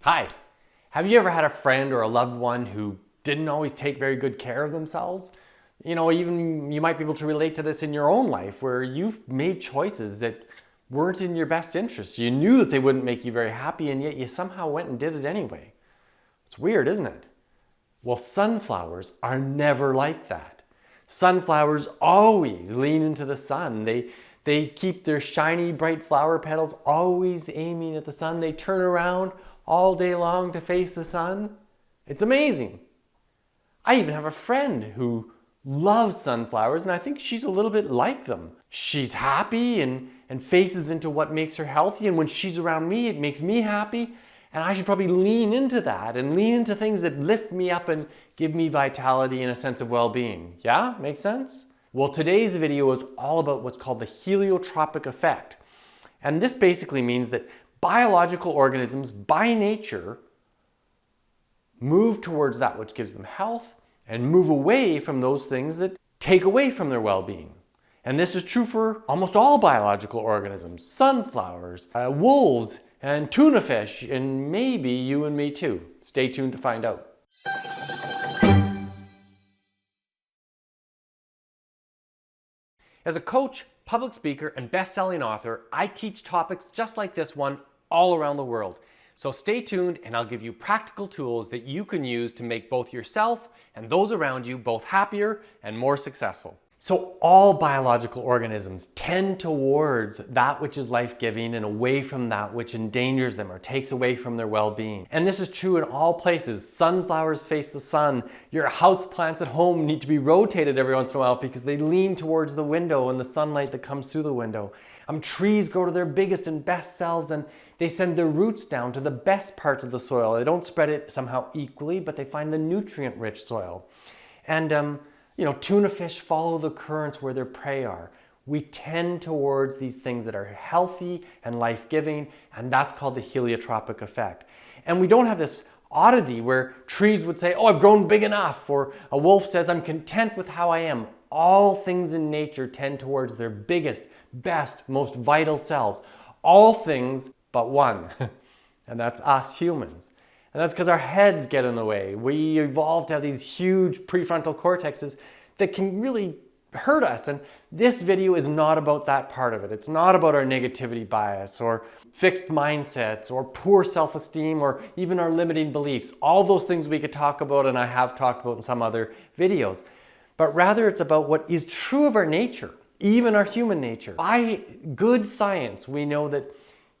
Hi. Have you ever had a friend or a loved one who didn't always take very good care of themselves? Even you might be able to relate to this in your own life where you've made choices that weren't in your best interest. You knew that they wouldn't make you very happy, and yet you somehow went and did it anyway. It's weird, isn't it? Well, sunflowers are never like that. Sunflowers always lean into the sun. They keep their shiny, bright flower petals always aiming at the sun. They turn around all day long to face the sun. It's amazing. I even have a friend who loves sunflowers, and I think she's a little bit like them. She's happy and faces into what makes her healthy, and when she's around me, it makes me happy, and I should probably lean into that and lean into things that lift me up and give me vitality and a sense of well-being. Yeah? Makes sense? Well, today's video is all about what's called the Heliotropic Effect. And this basically means that biological organisms, by nature, move towards that which gives them health and move away from those things that take away from their well-being. And this is true for almost all biological organisms: sunflowers, wolves, and tuna fish, and maybe you and me too. Stay tuned to find out. As a coach, public speaker, and best-selling author, I teach topics just like this one all around the world. So stay tuned and I'll give you practical tools that you can use to make both yourself and those around you both happier and more successful. So all biological organisms tend towards that which is life-giving and away from that which endangers them or takes away from their well-being. And this is true in all places. Sunflowers face the sun. Your houseplants at home need to be rotated every once in a while because they lean towards the window and the sunlight that comes through the window. Trees grow to their biggest and best selves, and they send their roots down to the best parts of the soil. They don't spread it somehow equally, but they find the nutrient-rich soil. And tuna fish follow the currents where their prey are. We tend towards these things that are healthy and life-giving, and that's called the heliotropic effect. And we don't have this oddity where trees would say, "Oh, I've grown big enough," or a wolf says, "I'm content with how I am." All things in nature tend towards their biggest, best, most vital selves. All things but one, and that's us humans. And that's because our heads get in the way. We evolved to have these huge prefrontal cortexes that can really hurt us. And this video is not about that part of it. It's not about our negativity bias or fixed mindsets or poor self-esteem or even our limiting beliefs. All those things we could talk about, and I have talked about in some other videos. But rather it's about what is true of our nature, even our human nature. By good science, we know that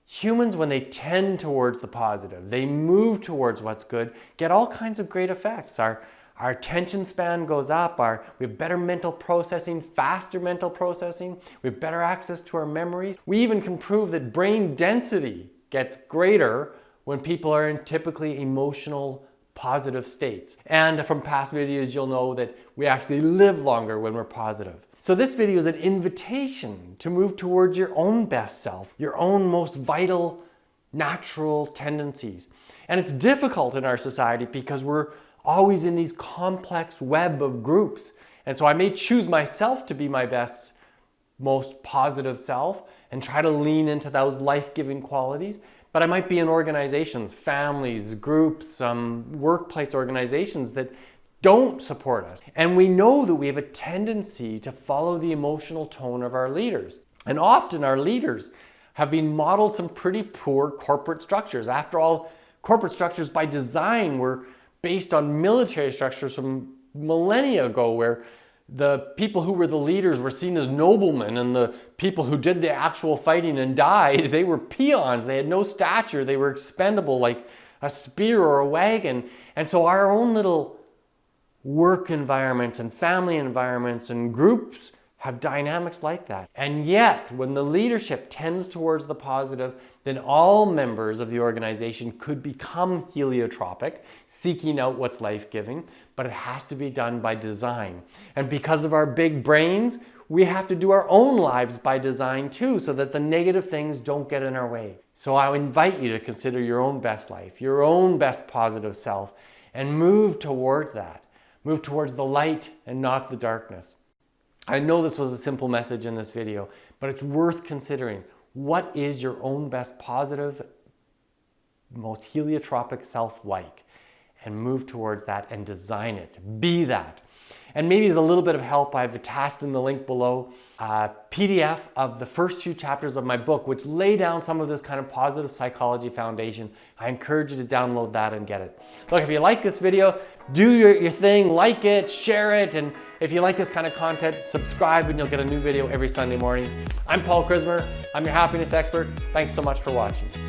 humans, when they tend towards the positive, they move towards what's good, get all kinds of great effects. Our attention span goes up, we have better mental processing, faster mental processing, we have better access to our memories. We even can prove that brain density gets greater when people are in typically emotional, positive states. And from past videos, you'll know that we actually live longer when we're positive. So this video is an invitation to move towards your own best self, your own most vital, natural tendencies. And it's difficult in our society because we're always in these complex web of groups. And so I may choose myself to be my best, most positive self and try to lean into those life-giving qualities. But I might be in organizations, families, groups, workplace organizations that don't support us. And we know that we have a tendency to follow the emotional tone of our leaders. And often our leaders have been modeled some pretty poor corporate structures. After all, corporate structures by design were based on military structures from millennia ago, where the people who were the leaders were seen as noblemen, and the people who did the actual fighting and died, they were peons. They had no stature. They were expendable like a spear or a wagon. And so our own little work environments and family environments and groups have dynamics like that. And yet, when the leadership tends towards the positive, then all members of the organization could become heliotropic, seeking out what's life-giving, but it has to be done by design. And because of our big brains, we have to do our own lives by design too, so that the negative things don't get in our way. So I invite you to consider your own best life, your own best positive self, and move towards that. Move towards the light and not the darkness. I know this was a simple message in this video, but it's worth considering. What is your own best positive most heliotropic self-like, and move towards that and design it. Be that. And maybe as a little bit of help, I've attached in the link below a PDF of the first few chapters of my book, which lay down some of this kind of positive psychology foundation. I encourage you to download that and get it. Look, if you like this video, do your thing, like it, share it, and if you like this kind of content, subscribe and you'll get a new video every Sunday morning. I'm Paul Chrismer. I'm your happiness expert. Thanks so much for watching.